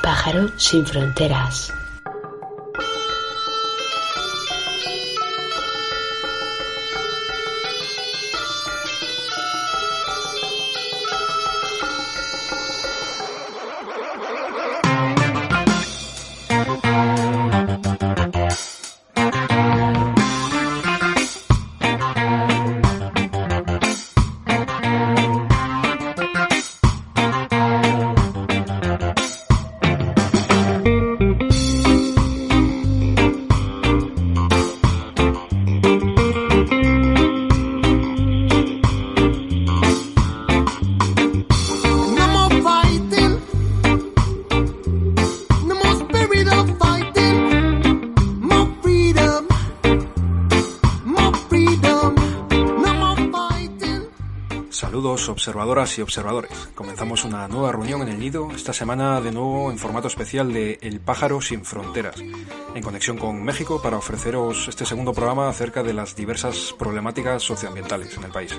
pájaro sin fronteras. Observadoras y observadores, comenzamos una nueva reunión en el Nido, esta semana de nuevo en formato especial de El Pájaro sin Fronteras, en conexión con México para ofreceros este segundo programa acerca de las diversas problemáticas socioambientales en el país.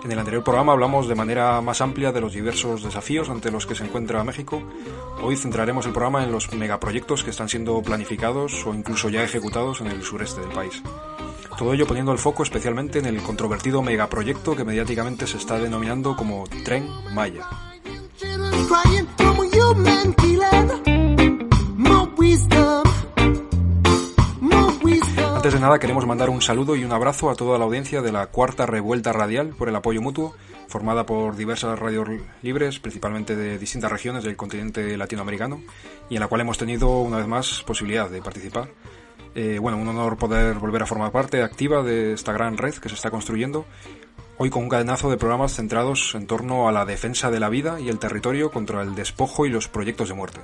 En el anterior programa hablamos de manera más amplia de los diversos desafíos ante los que se encuentra México. Hoy centraremos el programa en los megaproyectos que están siendo planificados o incluso ya ejecutados en el sureste del país. Todo ello poniendo el foco especialmente en el controvertido megaproyecto que mediáticamente se está denominando como Tren Maya. Antes de nada queremos mandar un saludo y un abrazo a toda la audiencia de la Cuarta Revuelta Radial por el apoyo mutuo, formada por diversas radios libres, principalmente de distintas regiones del continente latinoamericano, y en la cual hemos tenido una vez más posibilidad de participar. Un honor poder volver a formar parte activa de esta gran red que se está construyendo, hoy con un cadenazo de programas centrados en torno a la defensa de la vida y el territorio contra el despojo y los proyectos de muerte.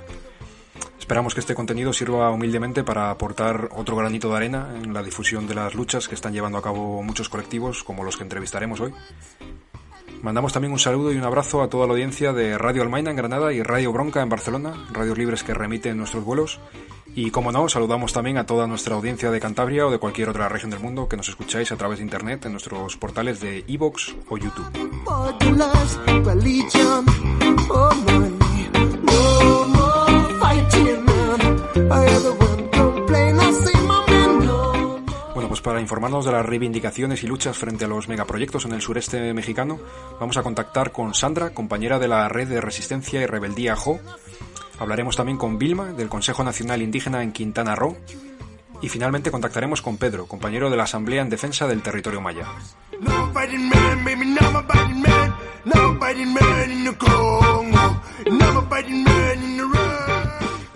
Esperamos que este contenido sirva humildemente para aportar otro granito de arena en la difusión de las luchas que están llevando a cabo muchos colectivos como los que entrevistaremos hoy. Mandamos también un saludo y un abrazo a toda la audiencia de Radio Almaina en Granada y Radio Bronca en Barcelona, radios libres que remiten nuestros vuelos. Y como no, saludamos también a toda nuestra audiencia de Cantabria o de cualquier otra región del mundo que nos escucháis a través de internet en nuestros portales de iVoox o YouTube. Bueno, pues para informarnos de las reivindicaciones y luchas frente a los megaproyectos en el sureste mexicano, vamos a contactar con Sandra, compañera de la Red de Resistencia y Rebeldía JO. Hablaremos también con Vilma, del Consejo Nacional Indígena en Quintana Roo. Y finalmente contactaremos con Pedro, compañero de la Asamblea en Defensa del Territorio Maya.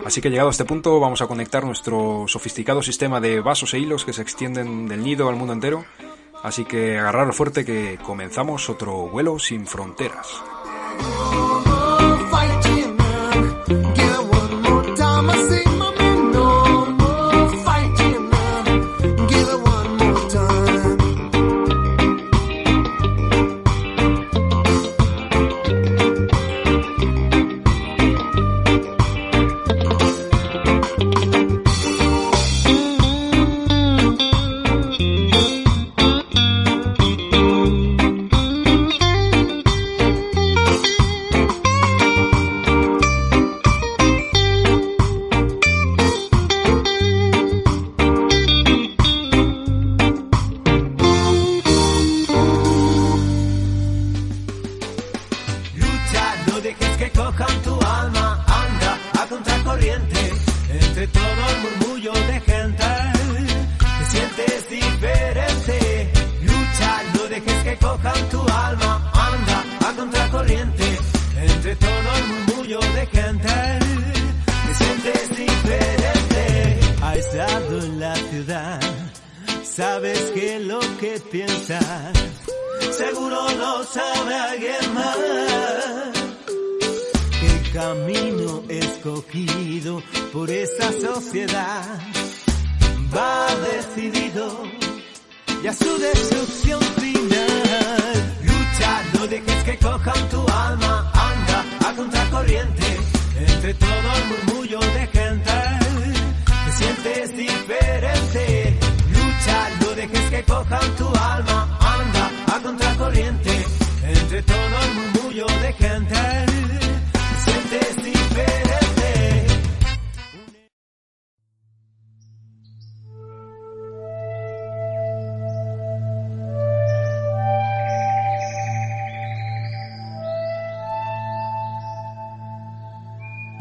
Así que llegado a este punto vamos a conectar nuestro sofisticado sistema de vasos e hilos que se extienden del Nido al mundo entero. Así que agarraros fuerte que comenzamos otro vuelo sin fronteras. Entre todo el murmullo de gente, te sientes diferente.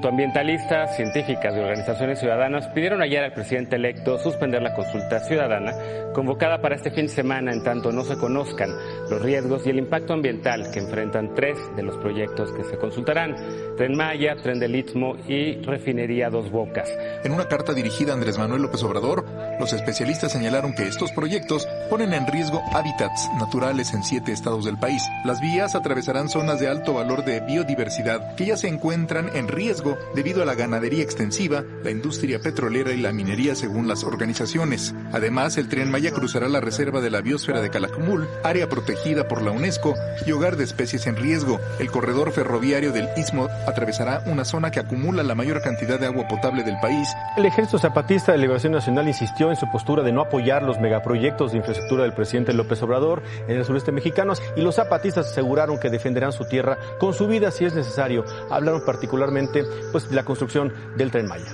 Ambientalistas, científicas y organizaciones ciudadanas pidieron ayer al presidente electo suspender la consulta ciudadana convocada para este fin de semana en tanto no se conozcan los riesgos y el impacto ambiental que enfrentan 3 de los proyectos que se consultarán: Tren Maya, Tren del Istmo y Refinería Dos Bocas. En una carta dirigida a Andrés Manuel López Obrador, los especialistas señalaron que estos proyectos ponen en riesgo hábitats naturales en 7 estados del país. Las vías atravesarán zonas de alto valor de biodiversidad que ya se encuentran en riesgo debido a la ganadería extensiva, la industria petrolera y la minería, según las organizaciones. Además, el Tren Maya cruzará la reserva de la biosfera de Calakmul, área protegida por la UNESCO y hogar de especies en riesgo. El corredor ferroviario del Istmo atravesará una zona que acumula la mayor cantidad de agua potable del país. El Ejército Zapatista de Liberación Nacional insistió en su postura de no apoyar los megaproyectos de infraestructura del presidente López Obrador en el sureste mexicano, y los zapatistas aseguraron que defenderán su tierra con su vida si es necesario. Hablaron particularmente de la construcción del Tren Maya.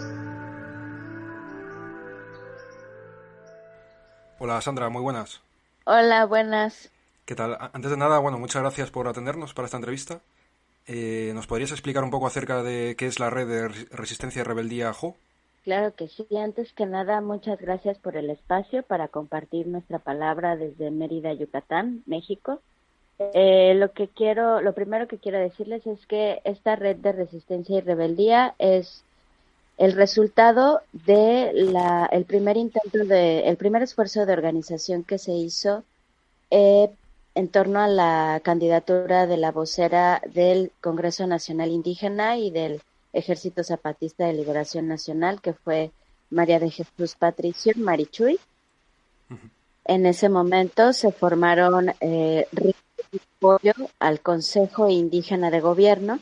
Hola Sandra, muy buenas. Hola, buenas. ¿Qué tal? Antes de nada, muchas gracias por atendernos para esta entrevista. ¿Nos podrías explicar un poco acerca de qué es la red de resistencia y rebeldía JO? Claro que sí. Antes que nada, muchas gracias por el espacio para compartir nuestra palabra desde Mérida, Yucatán, México. Lo primero que quiero decirles es que esta red de resistencia y rebeldía es el resultado de el primer esfuerzo de organización que se hizo en torno a la candidatura de la vocera del Congreso Nacional Indígena y del Ejército Zapatista de Liberación Nacional, que fue María de Jesús Patricio Marichuy. En ese momento se formaron apoyo al Consejo Indígena de Gobierno,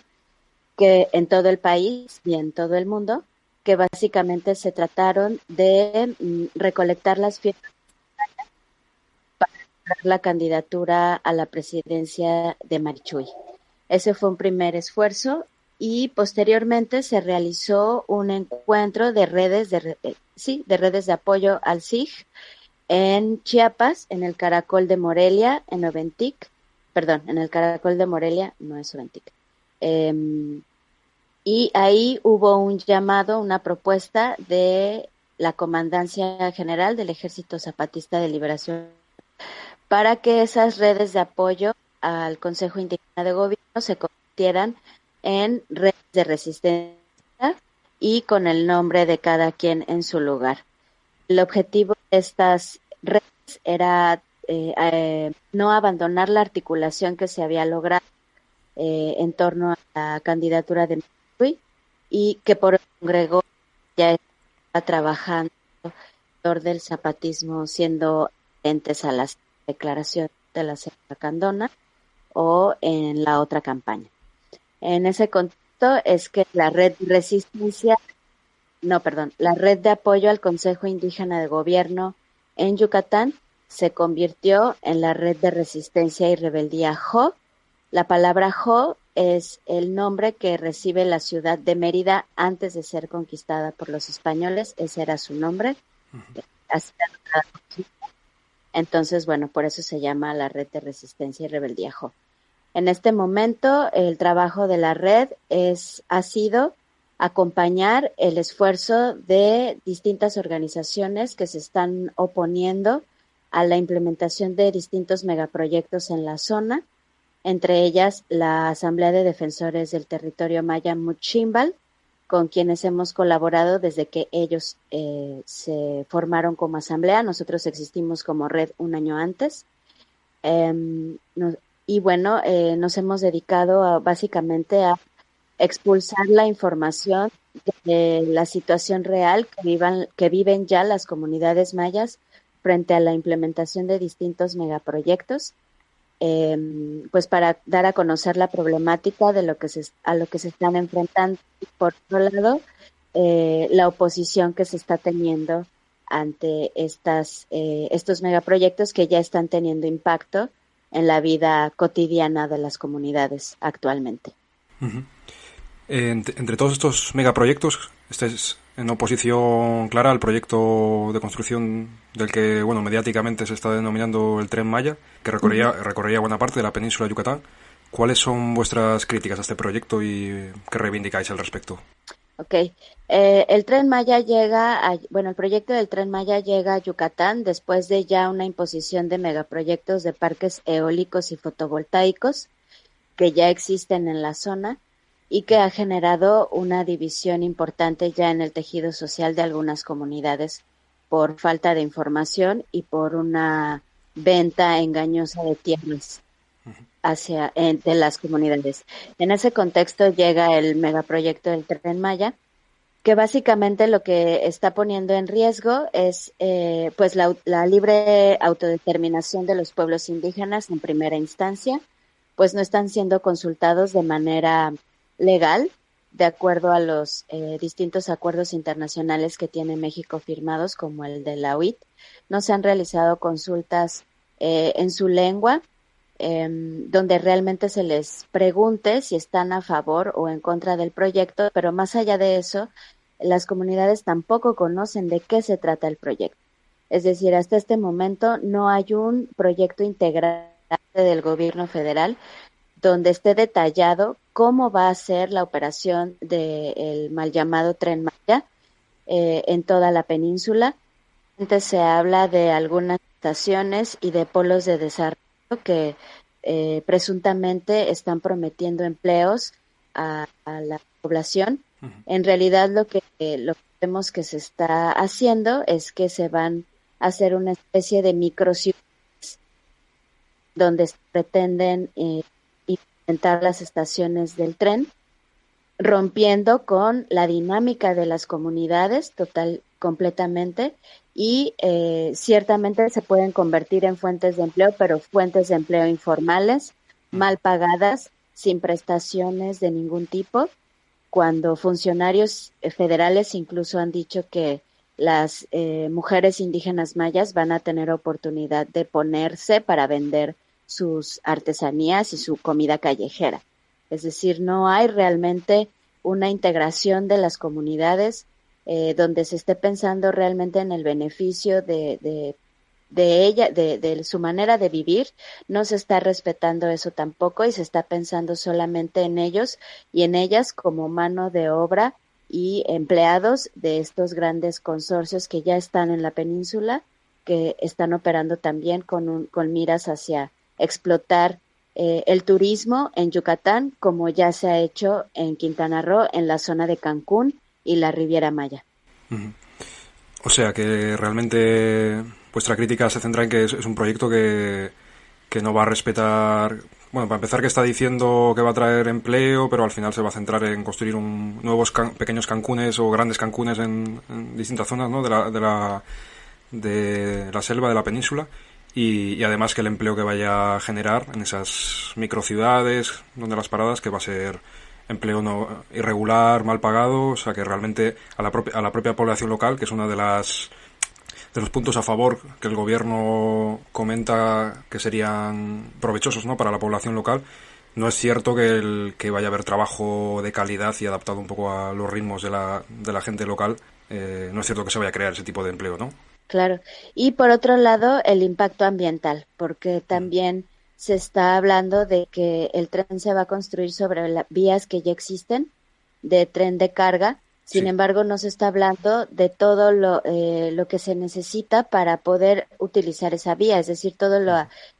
que en todo el país y en todo el mundo, que básicamente se trataron de recolectar las firmas para la candidatura a la presidencia de Marichuy. Ese fue un primer esfuerzo y posteriormente se realizó un encuentro de redes de apoyo al SIG en Chiapas, en el Caracol de Morelia, en el Caracol de Morelia, no es Oventic. Y ahí hubo un llamado, una propuesta de la Comandancia General del Ejército Zapatista de Liberación para que esas redes de apoyo al Consejo Indígena de Gobierno se convirtieran en redes de resistencia y con el nombre de cada quien en su lugar. El objetivo de estas redes era no abandonar la articulación que se había logrado en torno a la candidatura de Marichuy y que por el Congreso ya está trabajando alrededor del zapatismo, siendo entes a las declaraciones de la Selva Candona o en la otra campaña. En ese contexto es que la red de apoyo al Consejo Indígena de Gobierno en Yucatán se convirtió en la red de resistencia y rebeldía JO. La palabra JO es el nombre que recibe la ciudad de Mérida antes de ser conquistada por los españoles. Ese era su nombre. Entonces, por eso se llama la red de resistencia y rebeldía JO. En este momento, el trabajo de la red ha sido acompañar el esfuerzo de distintas organizaciones que se están oponiendo a la implementación de distintos megaproyectos en la zona, entre ellas la Asamblea de Defensores del Territorio Maya Muchimbal, con quienes hemos colaborado desde que ellos se formaron como asamblea. Nosotros existimos como red un año antes. Nos hemos dedicado básicamente a expulsar la información de la situación real que viven ya las comunidades mayas frente a la implementación de distintos megaproyectos, para dar a conocer la problemática de a lo que se están enfrentando y, por otro lado, la oposición que se está teniendo ante estos megaproyectos que ya están teniendo impacto en la vida cotidiana de las comunidades actualmente. Uh-huh. Entre todos estos megaproyectos, estáis en oposición clara al proyecto de construcción del que, mediáticamente se está denominando el Tren Maya, que recorrería buena parte de la península de Yucatán. ¿Cuáles son vuestras críticas a este proyecto y qué reivindicáis al respecto? Ok. El Tren Maya el proyecto del Tren Maya llega a Yucatán después de ya una imposición de megaproyectos de parques eólicos y fotovoltaicos que ya existen en la zona y que ha generado una división importante ya en el tejido social de algunas comunidades por falta de información y por una venta engañosa de tierras de las comunidades. En ese contexto llega el megaproyecto del Tren Maya, que básicamente lo que está poniendo en riesgo es pues la libre autodeterminación de los pueblos indígenas en primera instancia, pues no están siendo consultados de manera legal, de acuerdo a los distintos acuerdos internacionales que tiene México firmados, como el de la OIT. No se han realizado consultas en su lengua, donde realmente se les pregunte si están a favor o en contra del proyecto, pero más allá de eso, las comunidades tampoco conocen de qué se trata el proyecto. Es decir, hasta este momento no hay un proyecto integral del gobierno federal donde esté detallado cómo va a ser la operación del mal llamado Tren Maya en toda la península. Se habla de algunas estaciones y de polos de desarrollo que presuntamente están prometiendo empleos a la población. Uh-huh. En realidad lo que vemos que se está haciendo es que se van a hacer una especie de microciudades donde se pretenden implementar las estaciones del tren, rompiendo con la dinámica de las comunidades completamente, y ciertamente se pueden convertir en fuentes de empleo, pero fuentes de empleo informales, mal pagadas, sin prestaciones de ningún tipo, cuando funcionarios federales incluso han dicho que las mujeres indígenas mayas van a tener oportunidad de ponerse para vender sus artesanías y su comida callejera. Es decir, no hay realmente una integración de las comunidades donde se esté pensando realmente en el beneficio de su manera de vivir. No se está respetando eso tampoco y se está pensando solamente en ellos y en ellas como mano de obra y empleados de estos grandes consorcios que ya están en la península, que están operando también con miras hacia explotar el turismo en Yucatán, como ya se ha hecho en Quintana Roo, en la zona de Cancún y la Riviera Maya. Uh-huh. O sea que realmente vuestra crítica se centra en que es un proyecto que no va a respetar, bueno, para empezar, que está diciendo que va a traer empleo, pero al final se va a centrar en construir nuevos pequeños Cancunes o grandes Cancunes en distintas zonas, ¿no?, de la selva, de la península. Y además que el empleo que vaya a generar en esas microciudades donde las paradas, que va a ser empleo no irregular, mal pagado, o sea que realmente a la propia población local, que es una de los puntos a favor que el gobierno comenta que serían provechosos, ¿no?, para la población local, no es cierto que vaya a haber trabajo de calidad y adaptado un poco a los ritmos de la gente local. No es cierto que se vaya a crear ese tipo de empleo, ¿no? Claro. Y por otro lado, el impacto ambiental, porque también se está hablando de que el tren se va a construir sobre las vías que ya existen de tren de carga. Sin embargo, no se está hablando de todo lo que se necesita para poder utilizar esa vía, es decir, todo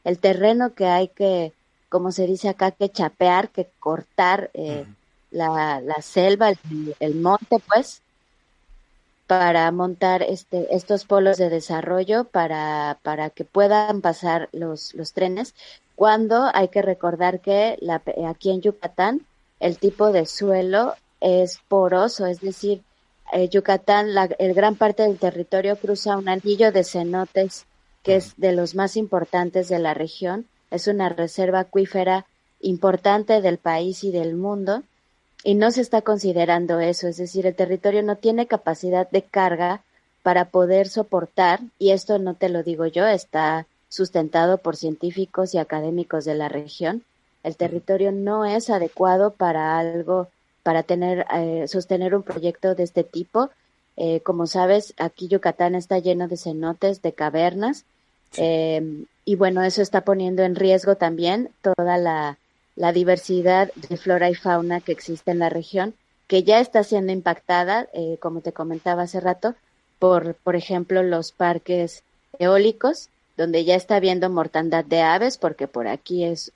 el terreno que hay que, como se dice acá, que chapear, que cortar la selva, el monte, pues, para montar estos polos de desarrollo para que puedan pasar los trenes, cuando hay que recordar que aquí en Yucatán el tipo de suelo es poroso, es decir, Yucatán, el gran parte del territorio cruza un anillo de cenotes que es de los más importantes de la región, es una reserva acuífera importante del país y del mundo. Y no se está considerando eso, es decir, el territorio no tiene capacidad de carga para poder soportar, y esto no te lo digo yo, está sustentado por científicos y académicos de la región. El territorio no es adecuado para sostener un proyecto de este tipo. Como sabes, aquí Yucatán está lleno de cenotes, de cavernas, y bueno, eso está poniendo en riesgo también toda la diversidad de flora y fauna que existe en la región, que ya está siendo impactada, como te comentaba hace rato, por ejemplo, los parques eólicos, donde ya está habiendo mortandad de aves, porque por aquí es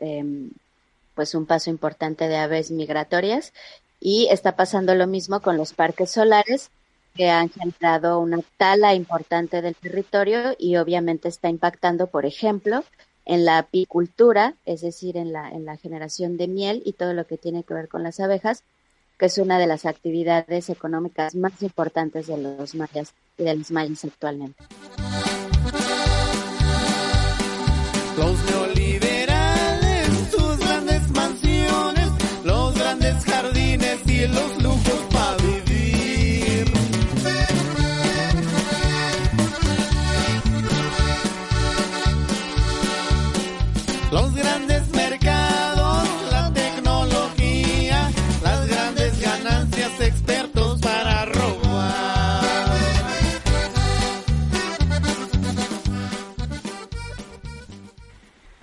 pues un paso importante de aves migratorias, y está pasando lo mismo con los parques solares, que han generado una tala importante del territorio y obviamente está impactando, por ejemplo, en la apicultura, es decir, en la generación de miel y todo lo que tiene que ver con las abejas, que es una de las actividades económicas más importantes de los mayas y de los mayas actualmente. Los neoliberales, sus grandes mansiones, los grandes jardines y los lujos para vivir. Los grandes mercados, la tecnología, las grandes ganancias, expertos para robar.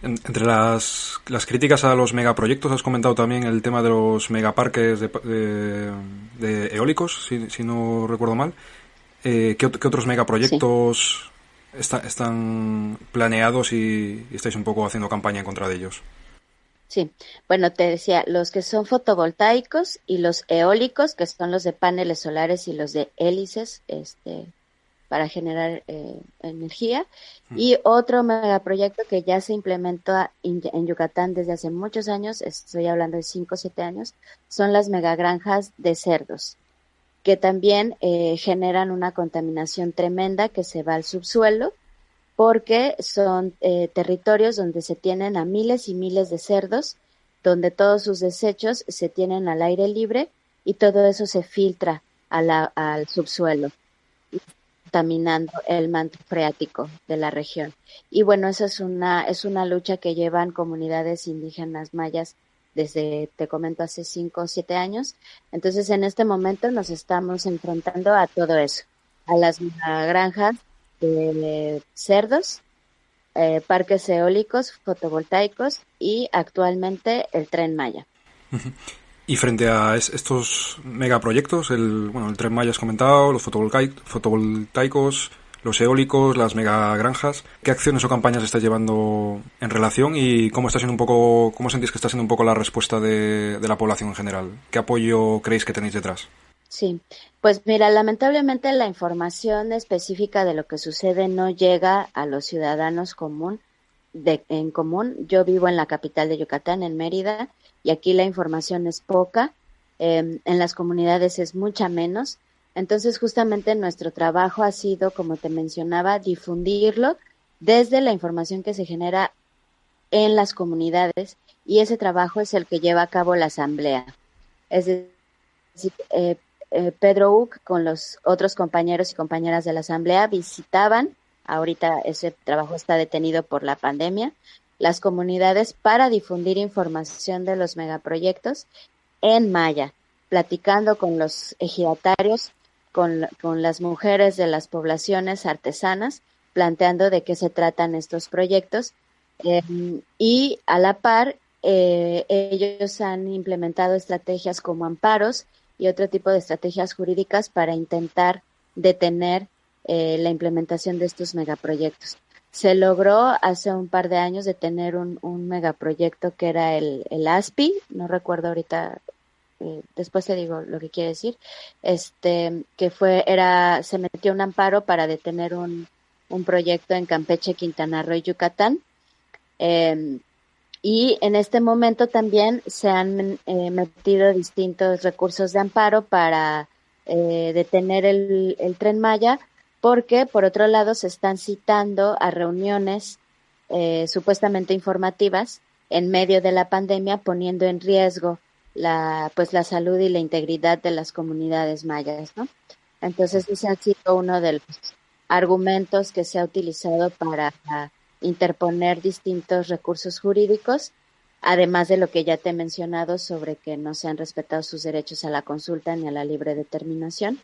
Entre las críticas a los megaproyectos has comentado también el tema de los megaparques de eólicos, si no recuerdo mal. ¿Qué otros megaproyectos están planeados y estáis un poco haciendo campaña en contra de ellos? Sí, bueno, te decía, los que son fotovoltaicos y los eólicos, que son los de paneles solares y los de hélices, para generar energía. Y otro megaproyecto que ya se implementó en Yucatán desde hace muchos años, estoy hablando de 5 o 7 años, son las megagranjas de cerdos, que también generan una contaminación tremenda que se va al subsuelo, porque son territorios donde se tienen a miles y miles de cerdos, donde todos sus desechos se tienen al aire libre y todo eso se filtra al subsuelo, contaminando el manto freático de la región. Y bueno, esa es una lucha que llevan comunidades indígenas mayas desde, te comento, hace 5 o 7 años. Entonces, en este momento nos estamos enfrentando a todo eso, a las granjas de cerdos, parques eólicos, fotovoltaicos y actualmente el Tren Maya. Y frente a estos megaproyectos, el Tren Maya has comentado, los fotovoltaicos, los eólicos, las megagranjas, ¿qué acciones o campañas estás llevando en relación y cómo sentís que está siendo un poco la respuesta de la población en general? ¿Qué apoyo creéis que tenéis detrás? Sí, pues mira, lamentablemente la información específica de lo que sucede no llega a los ciudadanos en común. Yo vivo en la capital de Yucatán, en Mérida, y aquí la información es poca, en las comunidades es mucha menos. Entonces, justamente nuestro trabajo ha sido, como te mencionaba, difundirlo desde la información que se genera en las comunidades, y ese trabajo es el que lleva a cabo la asamblea. Es decir, Pedro Uc con los otros compañeros y compañeras de la asamblea visitaban, ahorita ese trabajo está detenido por la pandemia, las comunidades para difundir información de los megaproyectos en maya, platicando con los ejidatarios, con las mujeres de las poblaciones artesanas, planteando de qué se tratan estos proyectos, y a la par ellos han implementado estrategias como amparos y otro tipo de estrategias jurídicas para intentar detener la implementación de estos megaproyectos. Se logró hace un par de años detener un megaproyecto que era el ASPI, no recuerdo ahorita, después te digo lo que quiere decir, se metió un amparo para detener un proyecto en Campeche, Quintana Roo y Yucatán. Y en este momento también se han metido distintos recursos de amparo para detener el Tren Maya, porque por otro lado se están citando a reuniones supuestamente informativas en medio de la pandemia, poniendo en riesgo la salud y la integridad de las comunidades mayas, ¿no? Entonces ese ha sido uno de los argumentos que se ha utilizado para interponer distintos recursos jurídicos, además de lo que ya te he mencionado sobre que no se han respetado sus derechos a la consulta ni a la libre determinación.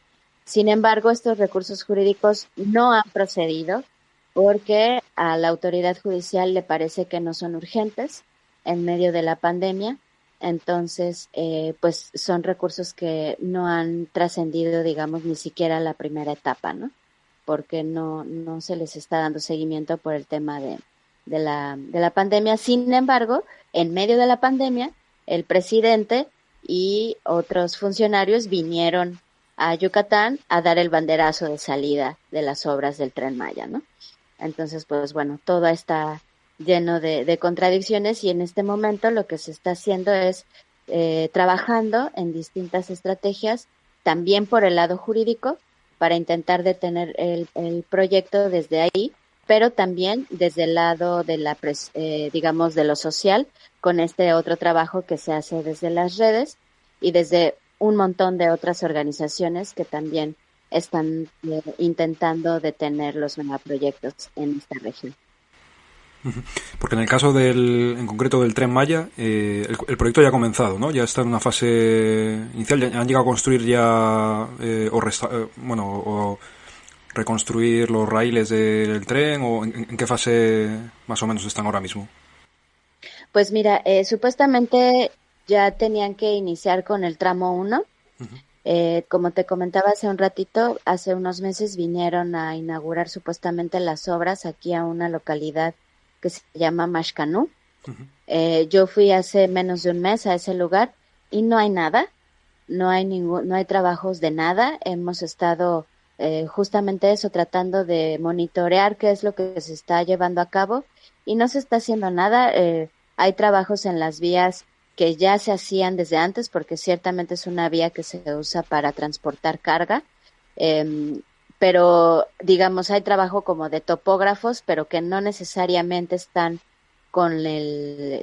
Sin embargo, estos recursos jurídicos no han procedido porque a la autoridad judicial le parece que no son urgentes en medio de la pandemia. Entonces, pues son recursos que no han trascendido, digamos, ni siquiera la primera etapa, ¿no? Porque no se les está dando seguimiento por el tema de la pandemia. Sin embargo, en medio de la pandemia, el presidente y otros funcionarios vinieron a Yucatán a dar el banderazo de salida de las obras del Tren Maya, ¿no? Entonces, pues bueno, todo está lleno de contradicciones y en este momento lo que se está haciendo es trabajando en distintas estrategias, también por el lado jurídico, para intentar detener el proyecto desde ahí, pero también desde el lado de digamos, de lo social, con este otro trabajo que se hace desde las redes y desde un montón de otras organizaciones que también están intentando detener los megaproyectos en esta región. Porque en el caso en concreto del Tren Maya, el proyecto ya ha comenzado, ¿no? Ya está en una fase inicial, ya han llegado a construir ya o reconstruir los raíles del tren, o en qué fase más o menos están ahora mismo. Pues mira, supuestamente ya tenían que iniciar con el tramo 1. Como te comentaba hace un ratito, hace unos meses vinieron a inaugurar supuestamente las obras aquí a una localidad que se llama Mashcanú. Yo fui hace menos de un mes a ese lugar y no hay nada, no hay trabajos de nada. Hemos estado justamente eso, tratando de monitorear qué es lo que se está llevando a cabo y no se está haciendo nada. Hay trabajos en las vías que ya se hacían desde antes, porque ciertamente es una vía que se usa para transportar carga, pero digamos hay trabajo como de topógrafos, pero que no necesariamente están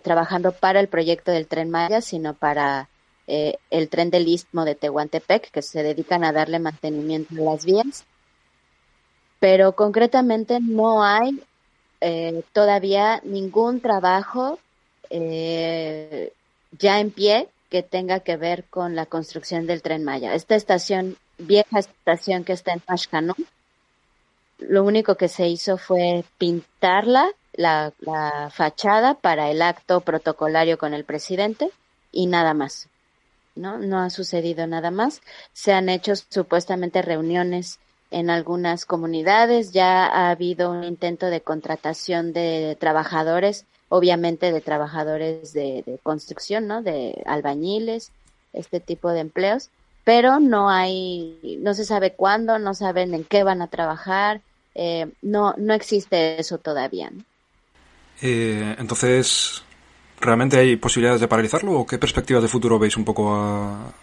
trabajando para el proyecto del Tren Maya, sino para el tren del Istmo de Tehuantepec, que se dedican a darle mantenimiento a las vías, pero concretamente no hay todavía ningún trabajo ya en pie que tenga que ver con la construcción del Tren Maya. Esta vieja estación que está en Mashcanú, lo único que se hizo fue pintarla, la fachada para el acto protocolario con el presidente y nada más, ¿no? No ha sucedido nada más. Se han hecho supuestamente reuniones en algunas comunidades, ya ha habido un intento de contratación de trabajadores, obviamente de trabajadores de construcción, ¿no? De albañiles, este tipo de empleos, pero no se sabe cuándo, no saben en qué van a trabajar, no existe eso todavía, ¿no? Entonces, ¿realmente hay posibilidades de paralizarlo o qué perspectivas de futuro veis un poco a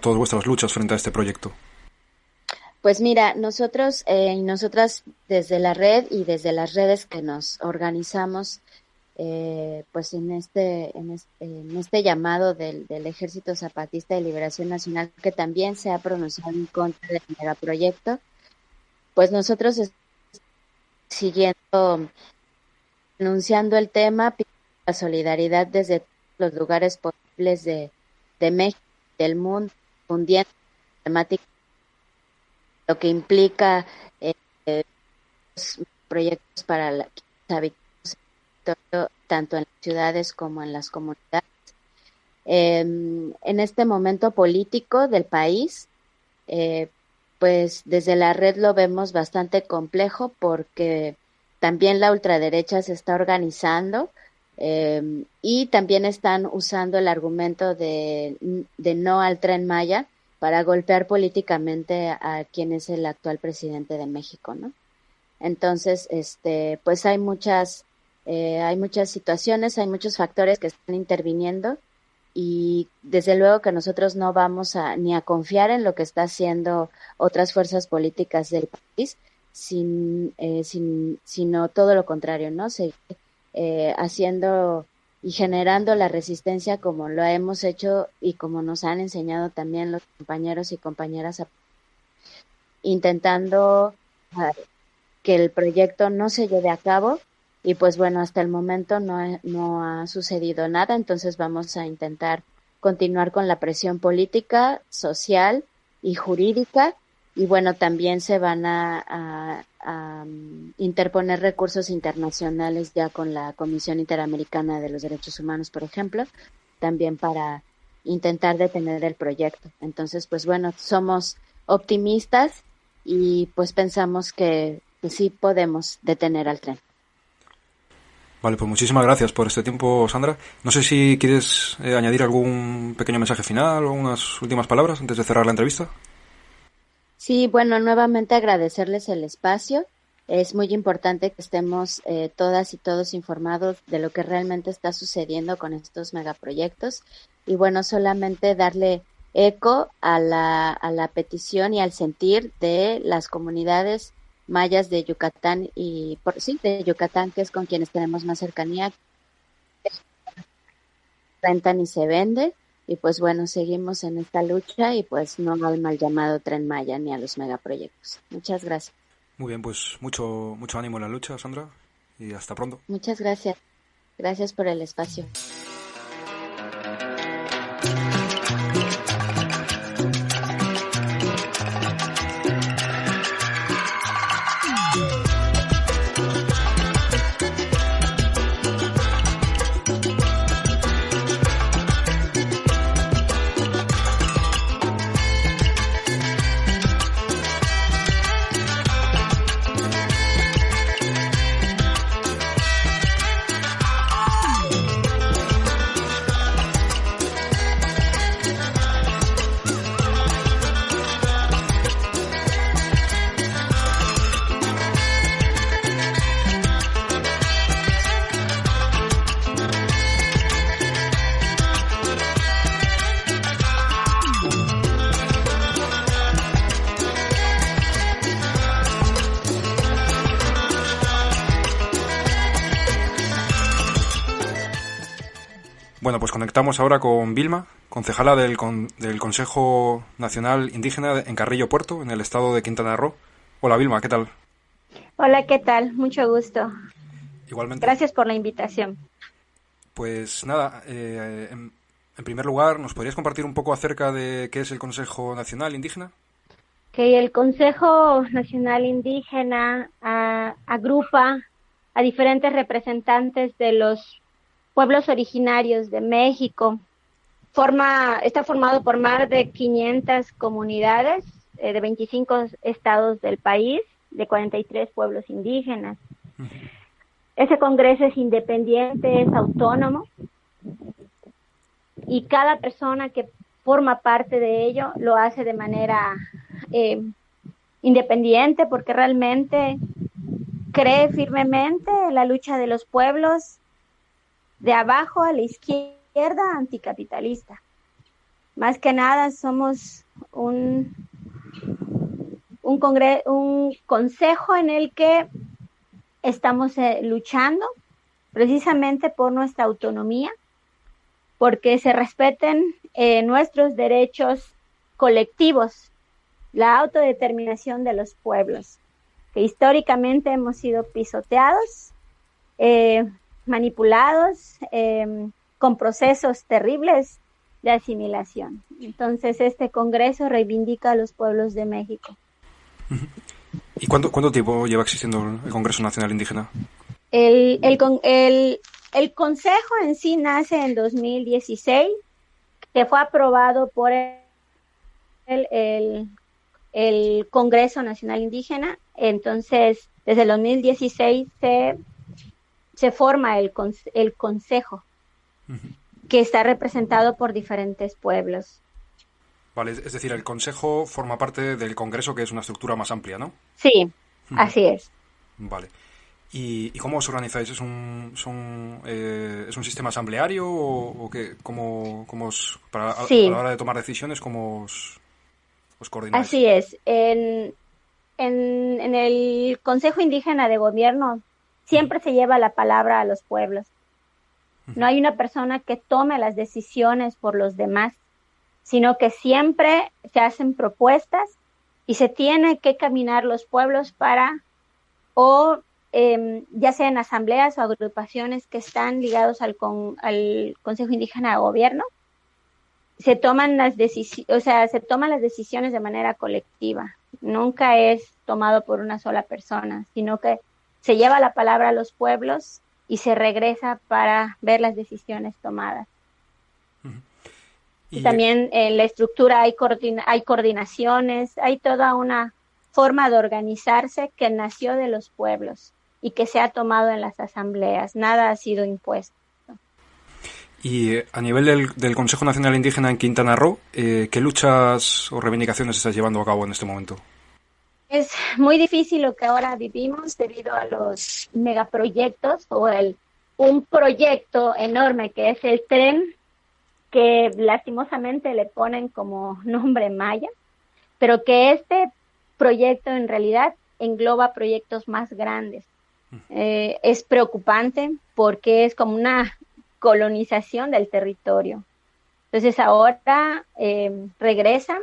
todas vuestras luchas frente a este proyecto? Pues mira, nosotros y nosotras desde la red y desde las redes que nos organizamos, pues en este llamado del Ejército Zapatista de Liberación Nacional, que también se ha pronunciado en contra del megaproyecto, pues nosotros siguiendo denunciando el tema, pidiendo la solidaridad desde los lugares posibles de México, del mundo, difundiendo la temática, lo que implica proyectos para los habitantes, tanto en las ciudades como en las comunidades. En este momento político del país, pues desde la red lo vemos bastante complejo porque también la ultraderecha se está organizando y también están usando el argumento de no al Tren Maya para golpear políticamente a quien es el actual presidente de México, ¿no? Entonces, pues hay muchas situaciones, hay muchos factores que están interviniendo y desde luego que nosotros no vamos ni a confiar en lo que está haciendo otras fuerzas políticas del país, sino todo lo contrario, ¿no? Seguir haciendo y generando la resistencia como lo hemos hecho y como nos han enseñado también los compañeros y compañeras, intentando que el proyecto no se lleve a cabo. Y pues bueno, hasta el momento no ha sucedido nada, entonces vamos a intentar continuar con la presión política, social y jurídica. Y bueno, también se van a interponer recursos internacionales ya con la Comisión Interamericana de los Derechos Humanos, por ejemplo, también para intentar detener el proyecto. Entonces, pues bueno, somos optimistas y pues pensamos que sí podemos detener al tren. Vale, pues muchísimas gracias por este tiempo, Sandra. No sé si quieres añadir algún pequeño mensaje final o unas últimas palabras antes de cerrar la entrevista. Sí, bueno, nuevamente agradecerles el espacio. Es muy importante que estemos todas y todos informados de lo que realmente está sucediendo con estos megaproyectos. Y bueno, solamente darle eco a la petición y al sentir de las comunidades mayas de Yucatán de Yucatán, que es con quienes tenemos más cercanía, rentan y se vende, y pues bueno, seguimos en esta lucha y pues no al mal llamado Tren Maya ni a los megaproyectos. Muchas gracias. Muy bien, pues mucho ánimo en la lucha, Sandra, y hasta pronto. Muchas gracias. Gracias por el espacio. Bueno, pues conectamos ahora con Vilma, concejala del Consejo Nacional Indígena en Carrillo Puerto, en el estado de Quintana Roo. Hola Vilma, ¿qué tal? Hola, ¿qué tal? Mucho gusto. Igualmente. Gracias por la invitación. Pues nada, en primer lugar, ¿nos podrías compartir un poco acerca de qué es el Consejo Nacional Indígena? Que el Consejo Nacional Indígena agrupa a diferentes representantes de los pueblos originarios de México. Está formado por más de 500 comunidades de 25 estados del país, de 43 pueblos indígenas. Uh-huh. Ese congreso es independiente, es autónomo, y cada persona que forma parte de ello lo hace de manera independiente, porque realmente cree firmemente en la lucha de los pueblos de abajo a la izquierda anticapitalista. Más que nada somos un consejo en el que estamos luchando precisamente por nuestra autonomía, porque se respeten nuestros derechos colectivos, la autodeterminación de los pueblos, que históricamente hemos sido pisoteados, manipulados, con procesos terribles de asimilación. Entonces, este Congreso reivindica a los pueblos de México. ¿Y cuánto tiempo lleva existiendo el Congreso Nacional Indígena? El Consejo en sí nace en 2016, que fue aprobado por el Congreso Nacional Indígena. Entonces, desde el 2016 se forma el Consejo, uh-huh, que está representado por diferentes pueblos. Vale, es decir, el Consejo forma parte del Congreso, que es una estructura más amplia, ¿no? Sí, uh-huh, así es. Vale. ¿Y cómo os organizáis? ¿Es un sistema asambleario o qué? ¿Cómo os, a la hora de tomar decisiones, cómo os coordináis? Así es. En el Consejo Indígena de Gobierno siempre se lleva la palabra a los pueblos. No hay una persona que tome las decisiones por los demás, sino que siempre se hacen propuestas y se tiene que caminar los pueblos para, ya sea en asambleas o agrupaciones que están ligados al Consejo Indígena de Gobierno, se toman las decisiones de manera colectiva. Nunca es tomado por una sola persona, sino que se lleva la palabra a los pueblos y se regresa para ver las decisiones tomadas. Y también en la estructura hay coordinaciones, hay toda una forma de organizarse que nació de los pueblos y que se ha tomado en las asambleas. Nada ha sido impuesto. Y a nivel del Consejo Nacional Indígena en Quintana Roo, ¿qué luchas o reivindicaciones estás llevando a cabo en este momento? Es muy difícil lo que ahora vivimos debido a los megaproyectos o un proyecto enorme que es el tren, que lastimosamente le ponen como nombre maya, pero que este proyecto en realidad engloba proyectos más grandes. Es preocupante porque es como una colonización del territorio. Entonces ahora regresan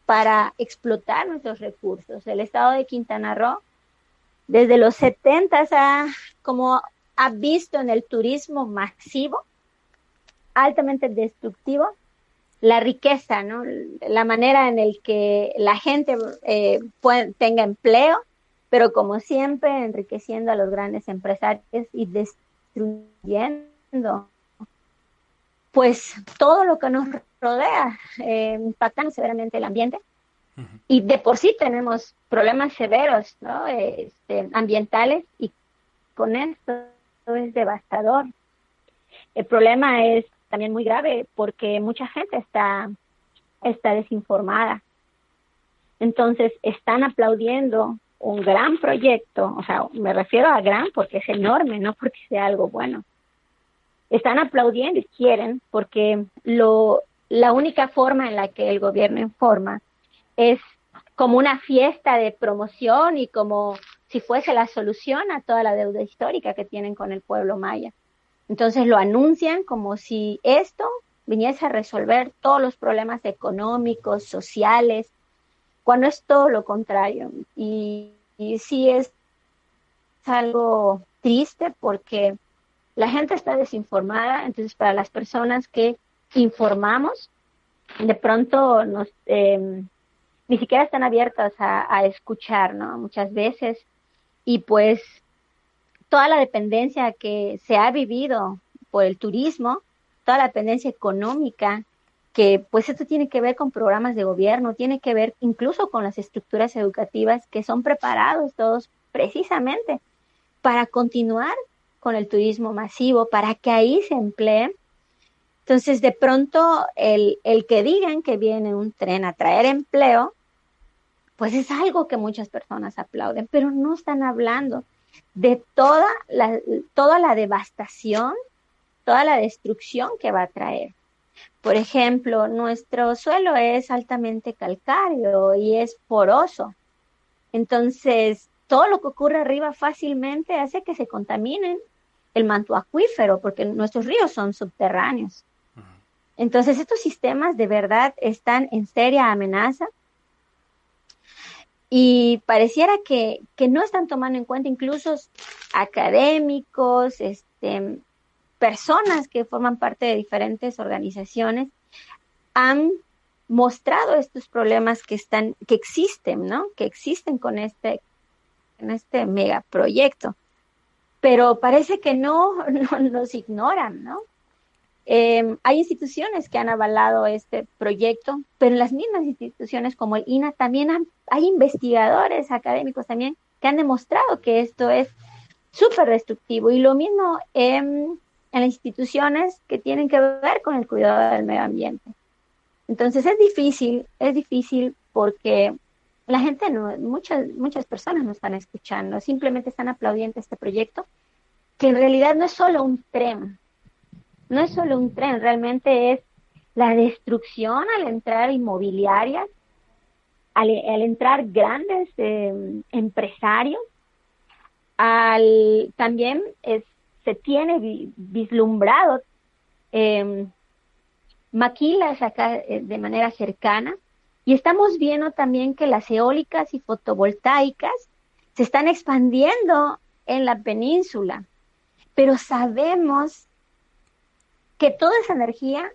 para explotar nuestros recursos. El estado de Quintana Roo, desde los 70 ha visto en el turismo masivo, altamente destructivo, la riqueza, ¿no? La manera en el que la gente tenga empleo, pero como siempre enriqueciendo a los grandes empresarios y destruyendo pues todo lo que nos rodea, impactando severamente el ambiente. Y de por sí tenemos problemas severos, ¿no? Ambientales, y con esto es devastador. El problema es también muy grave porque mucha gente está desinformada. Entonces están aplaudiendo un gran proyecto, o sea, me refiero a gran porque es enorme, no porque sea algo bueno. Están aplaudiendo y quieren porque la única forma en la que el gobierno informa es como una fiesta de promoción y como si fuese la solución a toda la deuda histórica que tienen con el pueblo maya. Entonces lo anuncian como si esto viniese a resolver todos los problemas económicos, sociales, cuando es todo lo contrario. Y sí es algo triste porque la gente está desinformada. Entonces para las personas que informamos, de pronto ni siquiera están abiertas a escuchar, ¿no? Muchas veces. Y pues toda la dependencia que se ha vivido por el turismo, toda la dependencia económica, que pues esto tiene que ver con programas de gobierno, tiene que ver incluso con las estructuras educativas que son preparados todos precisamente para continuar con el turismo masivo, para que ahí se empleen. Entonces, de pronto, el que digan que viene un tren a traer empleo, pues es algo que muchas personas aplauden, pero no están hablando de toda la devastación, toda la destrucción que va a traer. Por ejemplo, nuestro suelo es altamente calcáreo y es poroso. Entonces, todo lo que ocurre arriba fácilmente hace que se contaminen el manto acuífero, porque nuestros ríos son subterráneos. Entonces, estos sistemas de verdad están en seria amenaza. Y pareciera que no están tomando en cuenta incluso académicos, personas que forman parte de diferentes organizaciones, han mostrado estos problemas que existen, ¿no? Que existen con este megaproyecto. Pero parece que no nos ignoran, ¿no? Hay instituciones que han avalado este proyecto, pero en las mismas instituciones como el INAH también hay investigadores académicos también que han demostrado que esto es súper destructivo. Y lo mismo en las instituciones que tienen que ver con el cuidado del medio ambiente. Entonces es difícil porque la gente, muchas personas no están escuchando, simplemente están aplaudiendo este proyecto, que en realidad no es solo un tren. No es solo un tren, realmente es la destrucción al entrar inmobiliarias, al entrar grandes empresarios, también se tiene vislumbrado maquilas acá de manera cercana, y estamos viendo también que las eólicas y fotovoltaicas se están expandiendo en la península, pero sabemos que toda esa energía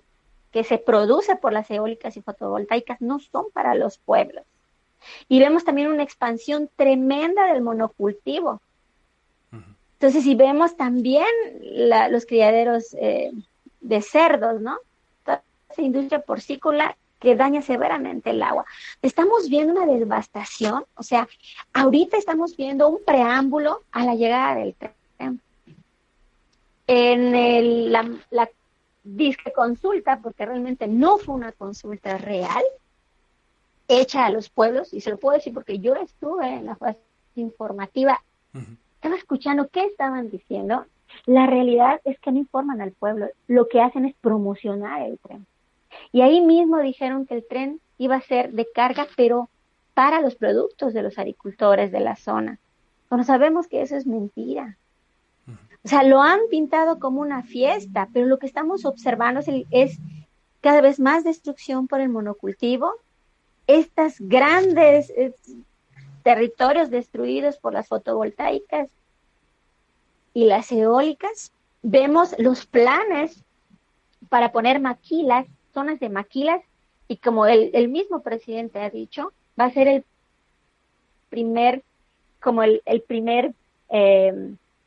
que se produce por las eólicas y fotovoltaicas no son para los pueblos. Y vemos también una expansión tremenda del monocultivo. Entonces, si vemos también los criaderos de cerdos, ¿no? Toda industria porcícola que daña severamente el agua. Estamos viendo una devastación, o sea, ahorita estamos viendo un preámbulo a la llegada del tren. En la disque consulta, porque realmente no fue una consulta real, hecha a los pueblos, y se lo puedo decir porque yo estuve en la fase informativa, estaba escuchando qué estaban diciendo. La realidad es que no informan al pueblo, lo que hacen es promocionar el tren. Y ahí mismo dijeron que el tren iba a ser de carga, pero para los productos de los agricultores de la zona. Cuando sabemos que eso es mentira. O sea, lo han pintado como una fiesta, pero lo que estamos observando es cada vez más destrucción por el monocultivo, estas grandes territorios destruidos por las fotovoltaicas y las eólicas. Vemos los planes para poner maquilas, zonas de maquilas, y como el mismo presidente ha dicho, va a ser el primer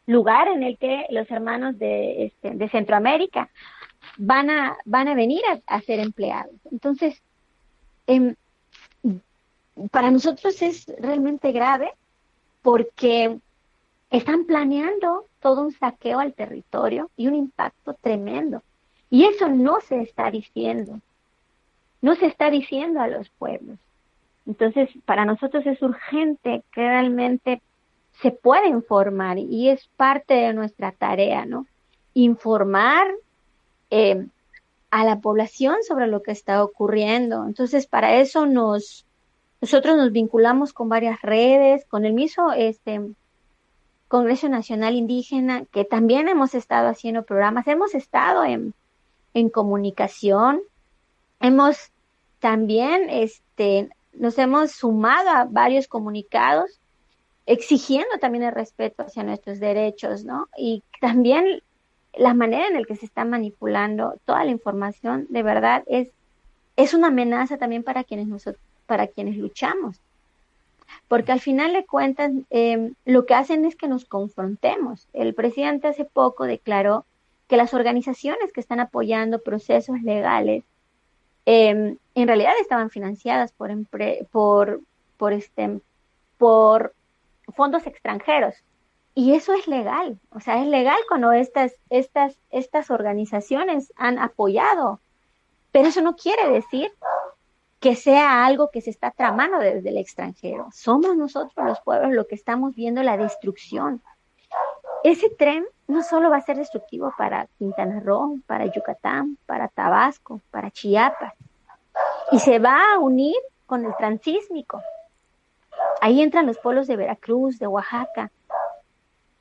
lugar en el que los hermanos de Centroamérica van a venir a ser empleados. Entonces, para nosotros es realmente grave porque están planeando todo un saqueo al territorio y un impacto tremendo. Y eso no se está diciendo a los pueblos. Entonces, para nosotros es urgente que realmente se pueda informar, y es parte de nuestra tarea, ¿no? Informar a la población sobre lo que está ocurriendo. Entonces, para eso nosotros nos vinculamos con varias redes, con el mismo Congreso Nacional Indígena, que también hemos estado haciendo programas, hemos estado en comunicación, hemos también nos hemos sumado a varios comunicados exigiendo también el respeto hacia nuestros derechos, ¿no? Y también la manera en la que se está manipulando toda la información, de verdad, es una amenaza también para quienes luchamos. Porque al final de cuentas, lo que hacen es que nos confrontemos. El presidente hace poco declaró que las organizaciones que están apoyando procesos legales en realidad estaban financiadas por fondos extranjeros. Y eso es legal. O sea, es legal cuando estas organizaciones han apoyado. Pero eso no quiere decir que sea algo que se está tramando desde el extranjero. Somos nosotros los pueblos los que estamos viendo la destrucción. Ese tren no solo va a ser destructivo para Quintana Roo, para Yucatán, para Tabasco, para Chiapas, y se va a unir con el transísmico. Ahí entran los pueblos de Veracruz, de Oaxaca.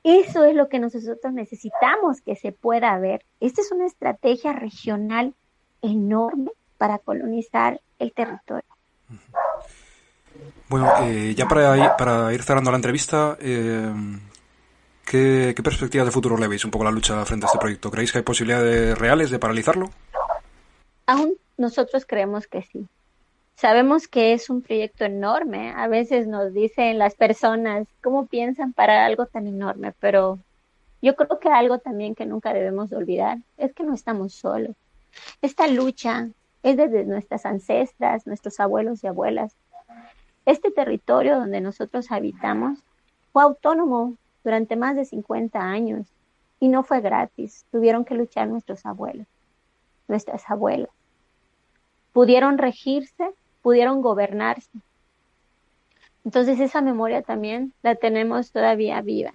Eso es lo que nosotros necesitamos que se pueda ver. Esta es una estrategia regional enorme para colonizar el territorio. Bueno, ya para ir cerrando la entrevista, ¿qué perspectivas de futuro le veis un poco la lucha frente a este proyecto? ¿Creéis que hay posibilidades reales de paralizarlo? Aún nosotros creemos que sí. Sabemos que es un proyecto enorme. A veces nos dicen las personas, ¿cómo piensan para algo tan enorme? Pero yo creo que algo también que nunca debemos de olvidar es que no estamos solos. Esta lucha es desde nuestras ancestras, nuestros abuelos y abuelas. Este territorio donde nosotros habitamos fue autónomo durante más de 50 años y no fue gratis. Tuvieron que luchar nuestros abuelos, nuestras abuelas. Pudieron regirse, pudieron gobernarse. Entonces esa memoria también la tenemos todavía viva.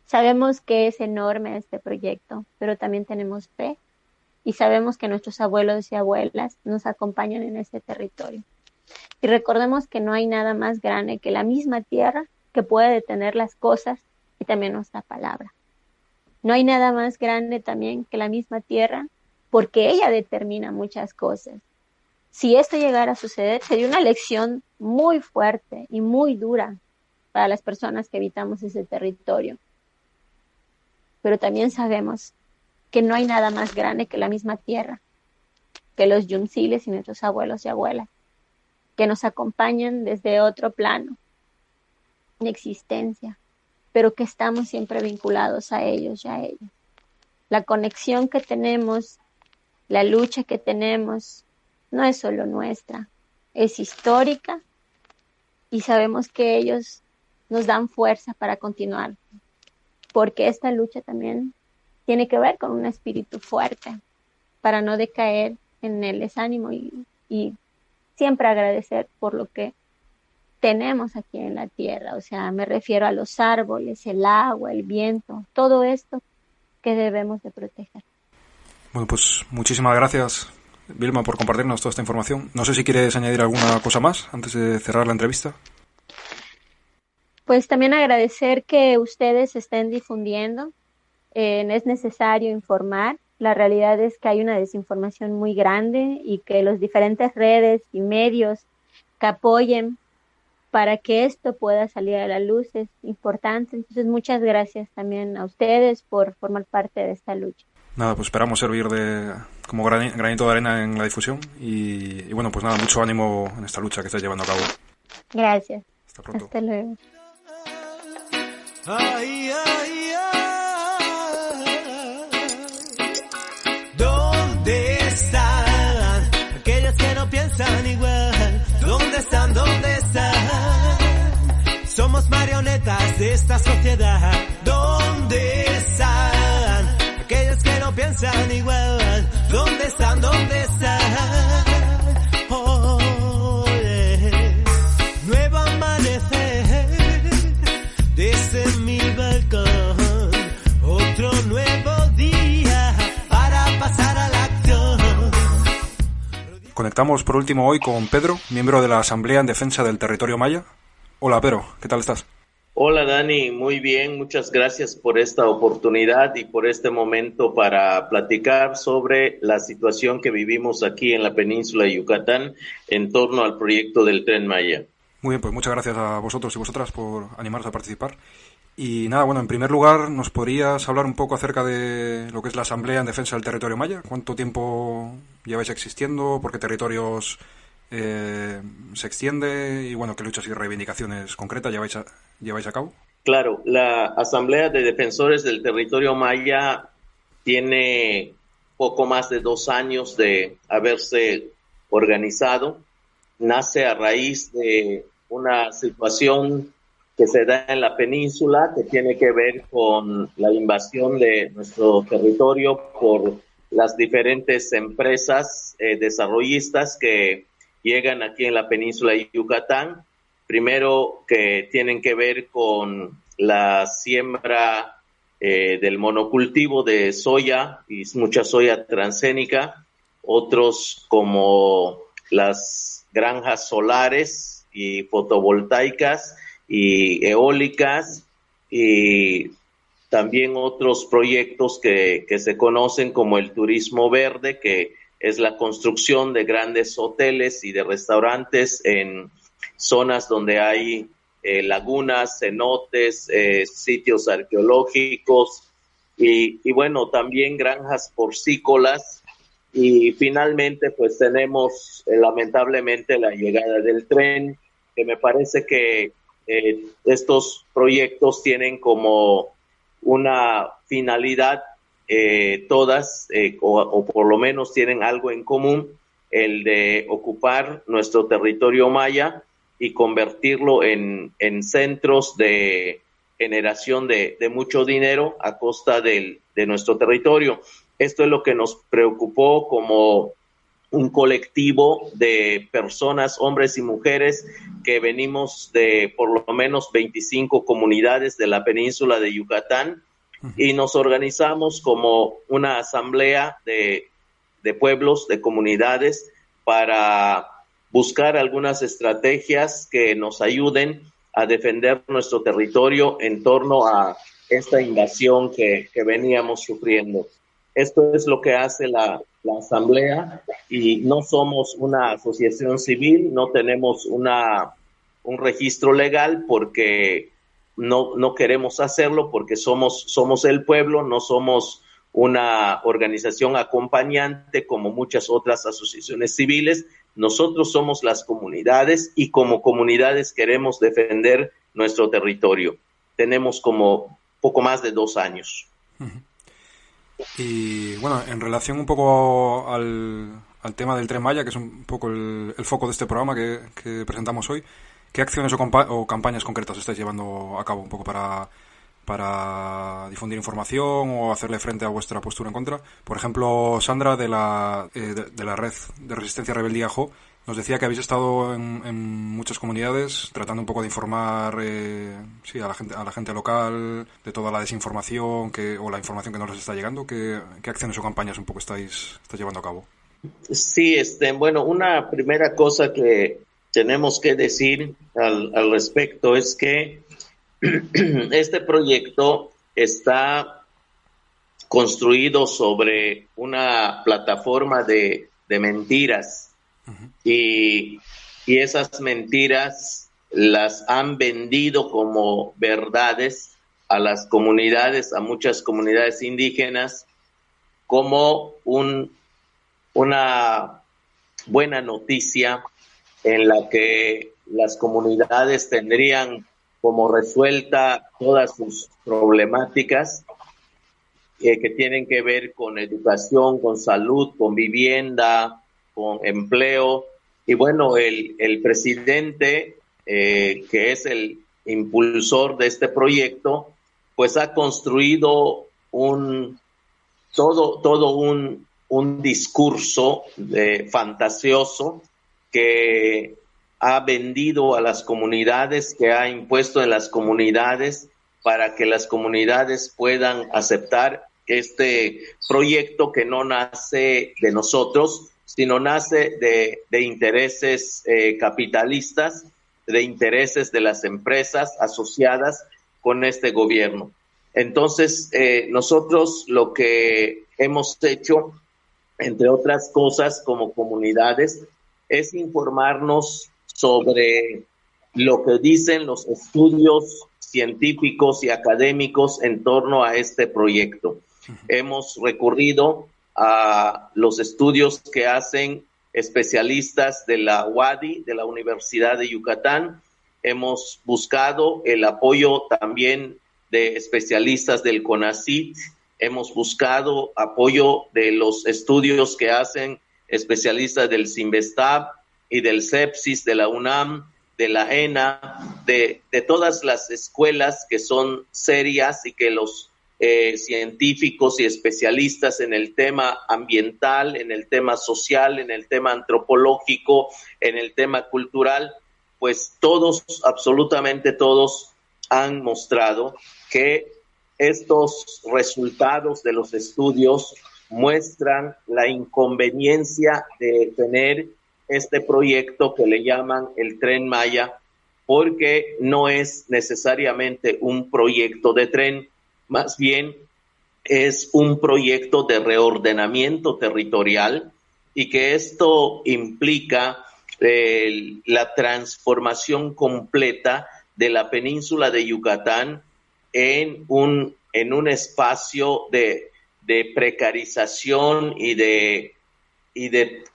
Sabemos que es enorme este proyecto, pero también tenemos fe y sabemos que nuestros abuelos y abuelas nos acompañan en este territorio. Y recordemos que no hay nada más grande que la misma tierra que puede detener las cosas y también nuestra palabra. No hay nada más grande también que la misma tierra, porque ella determina muchas cosas. Si esto llegara a suceder, sería una lección muy fuerte y muy dura para las personas que habitamos ese territorio. Pero también sabemos que no hay nada más grande que la misma tierra, que los yunsiles y nuestros abuelos y abuelas, que nos acompañan desde otro plano de existencia, pero que estamos siempre vinculados a ellos y a ellos. La conexión que tenemos La lucha que tenemos no es solo nuestra, es histórica y sabemos que ellos nos dan fuerza para continuar, porque esta lucha también tiene que ver con un espíritu fuerte para no decaer en el desánimo y siempre agradecer por lo que tenemos aquí en la tierra. O sea, me refiero a los árboles, el agua, el viento, todo esto que debemos de proteger. Bueno, pues muchísimas gracias, Vilma, por compartirnos toda esta información. No sé si quieres añadir alguna cosa más antes de cerrar la entrevista. Pues también agradecer que ustedes estén difundiendo. Es necesario informar. La realidad es que hay una desinformación muy grande y que los diferentes redes y medios que apoyen para que esto pueda salir a la luz es importante. Entonces, muchas gracias también a ustedes por formar parte de esta lucha. Nada, pues esperamos servir como granito de arena en la difusión y bueno, pues nada, mucho ánimo en esta lucha que estás llevando a cabo. Gracias. Hasta pronto. Hasta luego. Ay, ay, ay. ¿Dónde están aquellos que no piensan igual? ¿Dónde están? ¿Dónde están? Somos marionetas de esta sociedad. ¿Dónde están aquellos que no piensan igual? ¿Dónde están? ¿Dónde están? Oh, nuevo amanecer desde mi balcón, otro nuevo día para pasar a la acción. Conectamos por último hoy con Pedro, miembro de la Asamblea en Defensa del Territorio Maya. Hola Pedro, ¿qué tal estás? Hola Dani, muy bien, muchas gracias por esta oportunidad y por este momento para platicar sobre la situación que vivimos aquí en la península de Yucatán en torno al proyecto del Tren Maya. Muy bien, pues muchas gracias a vosotros y vosotras por animaros a participar. Y nada, bueno, en primer lugar, ¿nos podrías hablar un poco acerca de lo que es la Asamblea en Defensa del Territorio Maya? ¿Cuánto tiempo lleváis existiendo? ¿Por qué territorios se extiende? Y bueno, ¿qué luchas y reivindicaciones concretas lleváis a cabo? Claro, la Asamblea de Defensores del Territorio Maya tiene poco más de 2 años de haberse organizado. Nace a raíz de una situación que se da en la península que tiene que ver con la invasión de nuestro territorio por las diferentes empresas desarrollistas que llegan aquí en la península de Yucatán. Primero, que tienen que ver con la siembra del monocultivo de soya y mucha soya transgénica. Otros como las granjas solares y fotovoltaicas y eólicas, y también otros proyectos que se conocen como el turismo verde, que es la construcción de grandes hoteles y de restaurantes en zonas donde hay lagunas, cenotes, sitios arqueológicos y bueno, también granjas porcícolas. Y finalmente pues tenemos lamentablemente la llegada del tren, que me parece que estos proyectos tienen como una finalidad todas, o por lo menos tienen algo en común, el de ocupar nuestro territorio maya y convertirlo en centros de generación de mucho dinero a costa de nuestro territorio. Esto es lo que nos preocupó como un colectivo de personas, hombres y mujeres, que venimos de por lo menos 25 comunidades de la península de Yucatán, y nos organizamos como una asamblea de pueblos, de comunidades, para buscar algunas estrategias que nos ayuden a defender nuestro territorio en torno a esta invasión que veníamos sufriendo. Esto es lo que hace la asamblea, y no somos una asociación civil, no tenemos un registro legal porque no queremos hacerlo, porque somos el pueblo, no somos una organización acompañante como muchas otras asociaciones civiles. Nosotros somos las comunidades y como comunidades queremos defender nuestro territorio. Tenemos como poco más de 2 años. Y bueno, en relación un poco al tema del Tren Maya, que es un poco el foco de este programa que presentamos hoy, ¿qué acciones o campañas concretas estáis llevando a cabo un poco para difundir información o hacerle frente a vuestra postura en contra? Por ejemplo, Sandra de la red de resistencia Rebeldía Jo nos decía que habéis estado en muchas comunidades tratando un poco de informar a la gente local de toda la desinformación o la información que no les está llegando. ¿Qué acciones o campañas un poco estáis llevando a cabo? Sí, bueno, una primera cosa que tenemos que decir al respecto es que este proyecto está construido sobre una plataforma de mentiras. Y esas mentiras las han vendido como verdades a las comunidades, a muchas comunidades indígenas, como una buena noticia en la que las comunidades tendrían como resuelta todas sus problemáticas que tienen que ver con educación, con salud, con vivienda, con empleo. Y bueno, el presidente, que es el impulsor de este proyecto, pues ha construido todo un discurso fantasioso que ha vendido a las comunidades, que ha impuesto en las comunidades para que las comunidades puedan aceptar este proyecto que no nace de nosotros, sino nace de intereses capitalistas, de intereses de las empresas asociadas con este gobierno. Entonces, nosotros lo que hemos hecho, entre otras cosas, como comunidades, es informarnos sobre lo que dicen los estudios científicos y académicos en torno a este proyecto. Hemos recurrido a los estudios que hacen especialistas de la UADY, de la Universidad de Yucatán. Hemos buscado el apoyo también de especialistas del CONACYT. Hemos buscado apoyo de los estudios que hacen especialistas del CINVESTAB y del CEPSIS, de la UNAM, de la ENA, de todas las escuelas que son serias y que los científicos y especialistas en el tema ambiental, en el tema social, en el tema antropológico, en el tema cultural, pues todos, absolutamente todos, han mostrado que estos resultados de los estudios muestran la inconveniencia de tener este proyecto que le llaman el Tren Maya, porque no es necesariamente un proyecto de tren, más bien es un proyecto de reordenamiento territorial, y que esto implica la transformación completa de la península de Yucatán en un espacio de precarización y de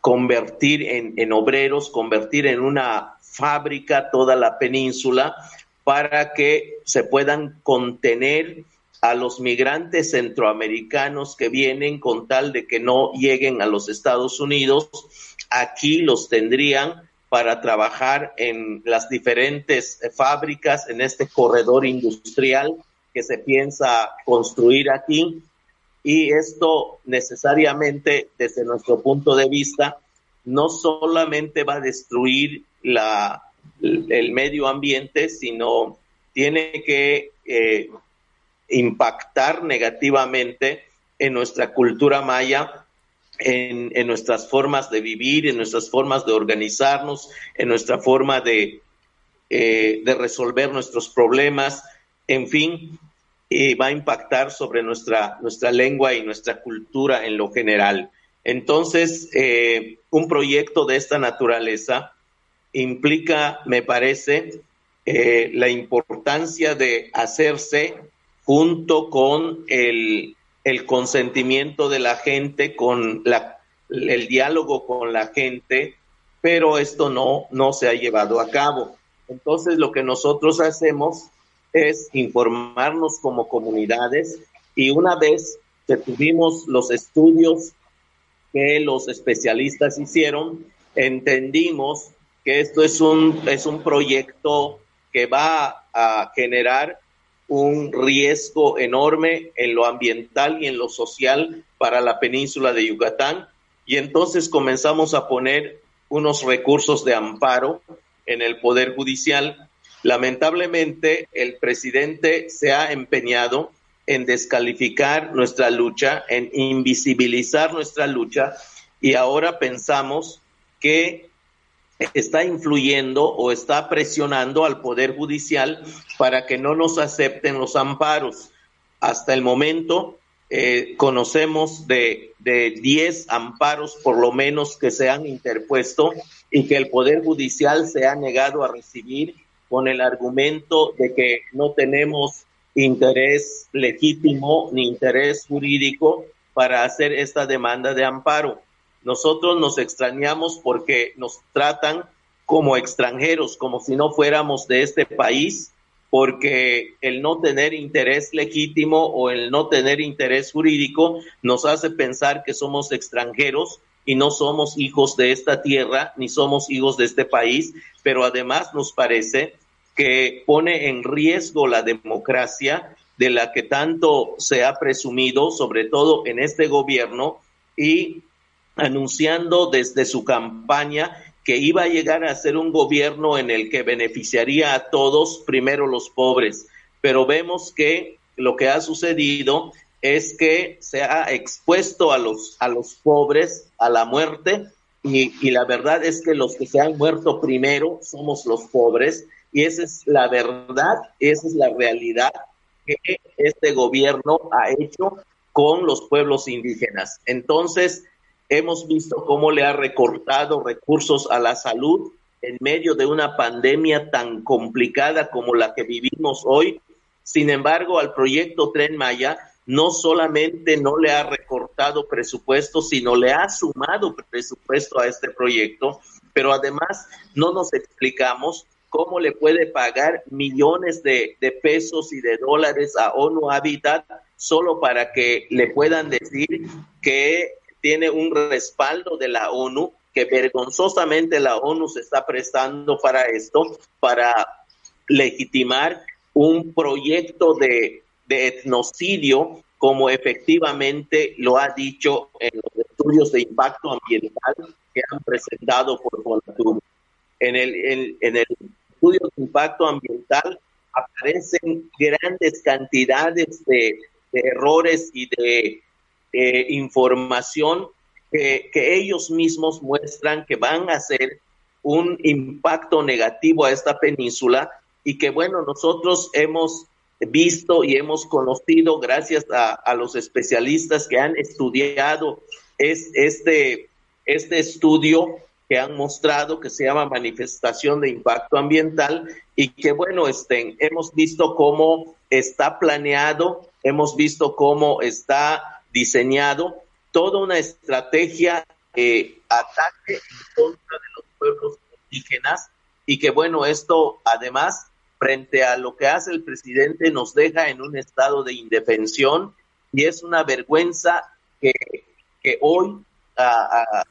convertir en obreros, convertir en una fábrica toda la península para que se puedan contener a los migrantes centroamericanos que vienen con tal de que no lleguen a los Estados Unidos. Aquí los tendrían para trabajar en las diferentes fábricas, en este corredor industrial que se piensa construir aquí. Y esto necesariamente, desde nuestro punto de vista, no solamente va a destruir el medio ambiente, sino tiene que impactar negativamente en nuestra cultura maya, en nuestras formas de vivir, en nuestras formas de organizarnos, en nuestra forma de resolver nuestros problemas, en fin, va a impactar sobre nuestra lengua y nuestra cultura en lo general. Entonces, un proyecto de esta naturaleza implica, me parece, la importancia de hacerse junto con el consentimiento de la gente, con el diálogo con la gente, pero esto no se ha llevado a cabo. Entonces, lo que nosotros hacemos es informarnos como comunidades, y una vez que tuvimos los estudios que los especialistas hicieron, entendimos que esto es un proyecto que va a generar un riesgo enorme en lo ambiental y en lo social para la península de Yucatán, y entonces comenzamos a poner unos recursos de amparo en el Poder Judicial. Lamentablemente, el presidente se ha empeñado en descalificar nuestra lucha, en invisibilizar nuestra lucha, y ahora pensamos que está influyendo o está presionando al Poder Judicial para que no nos acepten los amparos. Hasta el momento conocemos de 10 amparos por lo menos que se han interpuesto y que el Poder Judicial se ha negado a recibir con el argumento de que no tenemos interés legítimo ni interés jurídico para hacer esta demanda de amparo. Nosotros nos extrañamos porque nos tratan como extranjeros, como si no fuéramos de este país, porque el no tener interés legítimo o el no tener interés jurídico nos hace pensar que somos extranjeros y no somos hijos de esta tierra, ni somos hijos de este país, pero además nos parece que pone en riesgo la democracia de la que tanto se ha presumido, sobre todo en este gobierno, y anunciando desde su campaña que iba a llegar a ser un gobierno en el que beneficiaría a todos, primero los pobres. Pero vemos que lo que ha sucedido es que se ha expuesto a los pobres a la muerte, y la verdad es que los que se han muerto primero somos los pobres, y esa es la verdad, esa es la realidad que este gobierno ha hecho con los pueblos indígenas. Entonces, hemos visto cómo le ha recortado recursos a la salud en medio de una pandemia tan complicada como la que vivimos hoy. Sin embargo, al proyecto Tren Maya no solamente no le ha recortado presupuesto, sino le ha sumado presupuesto a este proyecto, pero además no nos explicamos cómo le puede pagar millones de pesos y de dólares a ONU Habitat solo para que le puedan decir que tiene un respaldo de la ONU, que vergonzosamente la ONU se está prestando para esto, para legitimar un proyecto de etnocidio, como efectivamente lo ha dicho en los estudios de impacto ambiental que han presentado por Fonatur. En el estudio de impacto ambiental aparecen grandes cantidades de errores y de información que ellos mismos muestran que van a hacer un impacto negativo a esta península, y que bueno, nosotros hemos visto y hemos conocido gracias a los especialistas que han estudiado este estudio que han mostrado, que se llama Manifestación de Impacto Ambiental, y que bueno, hemos visto cómo está planeado, hemos visto cómo está diseñado toda una estrategia de ataque en contra de los pueblos indígenas, y que bueno, esto además, frente a lo que hace el presidente, nos deja en un estado de indefensión, y es una vergüenza que hoy, a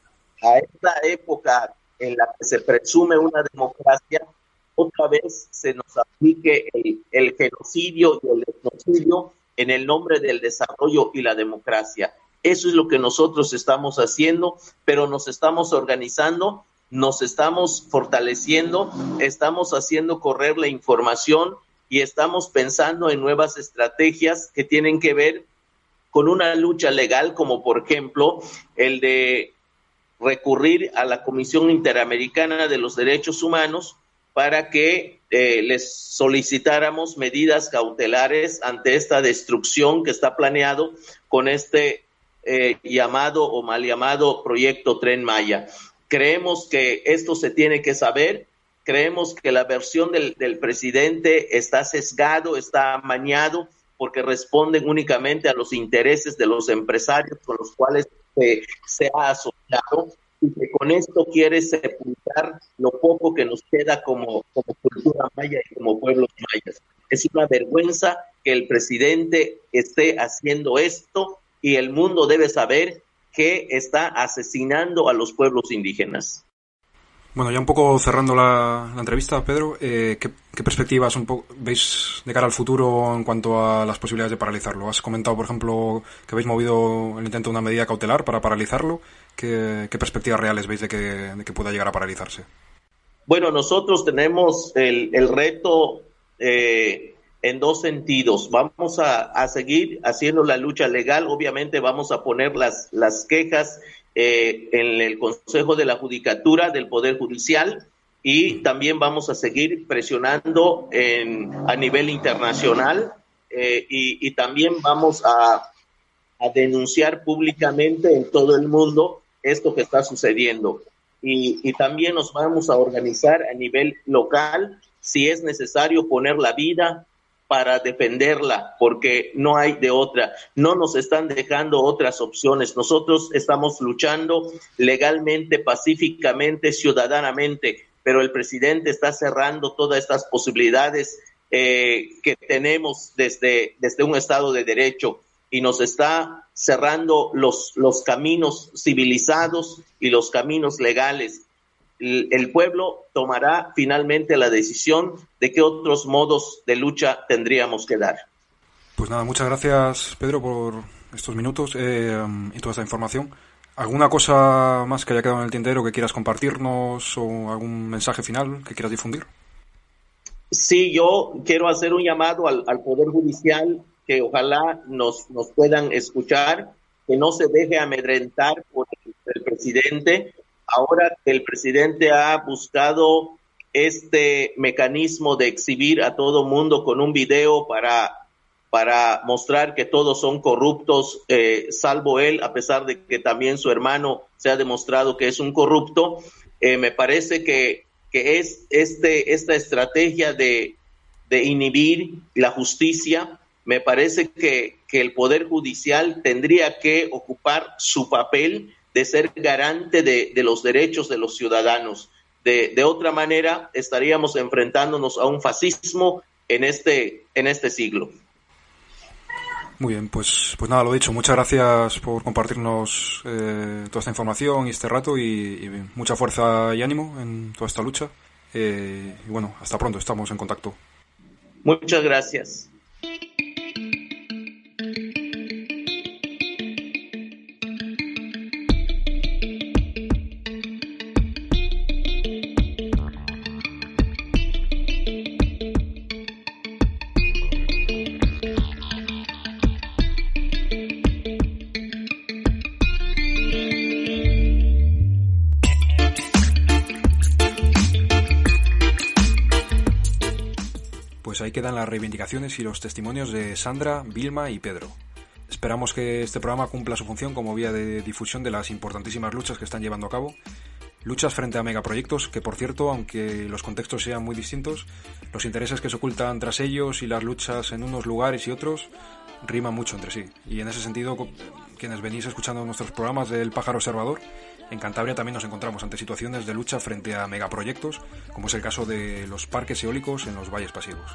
esta época en la que se presume una democracia, otra vez se nos aplique el genocidio y el etnocidio en el nombre del desarrollo y la democracia. Eso es lo que nosotros estamos haciendo, pero nos estamos organizando, nos estamos fortaleciendo, estamos haciendo correr la información y estamos pensando en nuevas estrategias que tienen que ver con una lucha legal, como por ejemplo el de recurrir a la Comisión Interamericana de los Derechos Humanos para que les solicitáramos medidas cautelares ante esta destrucción que está planeado con este llamado o mal llamado proyecto Tren Maya. Creemos que esto se tiene que saber, creemos que la versión del presidente está sesgado, está amañado, porque responden únicamente a los intereses de los empresarios con los cuales se ha asociado, y que con esto quiere sepultar lo poco que nos queda como cultura maya y como pueblos mayas. Es una vergüenza que el presidente esté haciendo esto y el mundo debe saber que está asesinando a los pueblos indígenas. Bueno, ya un poco cerrando la entrevista, Pedro, ¿qué perspectivas veis de cara al futuro en cuanto a las posibilidades de paralizarlo? Has comentado, por ejemplo, que habéis movido el intento de una medida cautelar para paralizarlo. ¿Qué perspectivas reales veis de que pueda llegar a paralizarse? Bueno, nosotros tenemos el reto en dos sentidos. Vamos a seguir haciendo la lucha legal. Obviamente vamos a poner las quejas en el Consejo de la Judicatura del Poder Judicial, y también vamos a seguir presionando a nivel internacional, y también vamos a denunciar públicamente en todo el mundo esto que está sucediendo. Y también nos vamos a organizar a nivel local, si es necesario poner la vida para defenderla, porque no hay de otra. No nos están dejando otras opciones. Nosotros estamos luchando legalmente, pacíficamente, ciudadanamente, pero el presidente está cerrando todas estas posibilidades que tenemos desde un Estado de Derecho, y nos está cerrando los caminos civilizados y los caminos legales. El pueblo tomará finalmente la decisión de qué otros modos de lucha tendríamos que dar. Pues nada, muchas gracias, Pedro, por estos minutos y toda esta información. ¿Alguna cosa más que haya quedado en el tintero que quieras compartirnos, o algún mensaje final que quieras difundir? Sí, yo quiero hacer un llamado al Poder Judicial, que ojalá nos puedan escuchar, que no se deje amedrentar por el presidente. Ahora que el presidente ha buscado este mecanismo de exhibir a todo mundo con un video para mostrar que todos son corruptos, salvo él, a pesar de que también su hermano se ha demostrado que es un corrupto, me parece que es esta estrategia de inhibir la justicia. Me parece que el Poder Judicial tendría que ocupar su papel de ser garante de los derechos de los ciudadanos. De otra manera, estaríamos enfrentándonos a un fascismo en este siglo. Muy bien, pues nada, lo dicho. Muchas gracias por compartirnos toda esta información y este rato, y mucha fuerza y ánimo en toda esta lucha. Y bueno, hasta pronto, estamos en contacto. Muchas gracias. Pues ahí quedan las reivindicaciones y los testimonios de Sandra, Vilma y Pedro. Esperamos que este programa cumpla su función como vía de difusión de las importantísimas luchas que están llevando a cabo. Luchas frente a megaproyectos que, por cierto, aunque los contextos sean muy distintos, los intereses que se ocultan tras ellos y las luchas en unos lugares y otros riman mucho entre sí. Y en ese sentido, quienes venís escuchando nuestros programas del Pájaro Observador, en Cantabria también nos encontramos ante situaciones de lucha frente a megaproyectos, como es el caso de los parques eólicos en los valles pasivos.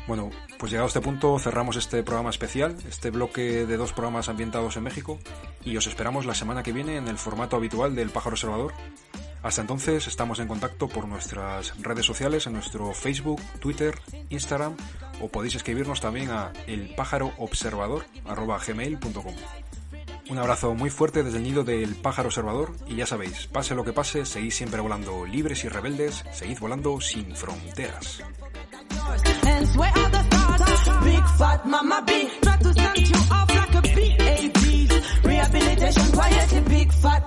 Bueno, pues llegado a este punto cerramos este programa especial, este bloque de 2 programas ambientados en México, y os esperamos la semana que viene en el formato habitual del Pájaro Observador. Hasta entonces estamos en contacto por nuestras redes sociales, en nuestro Facebook, Twitter, Instagram, o podéis escribirnos también a elpájaroobservador@gmail.com. Un abrazo muy fuerte desde el nido del Pájaro Observador, y ya sabéis, pase lo que pase, seguid siempre volando libres y rebeldes, seguid volando sin fronteras. Big fat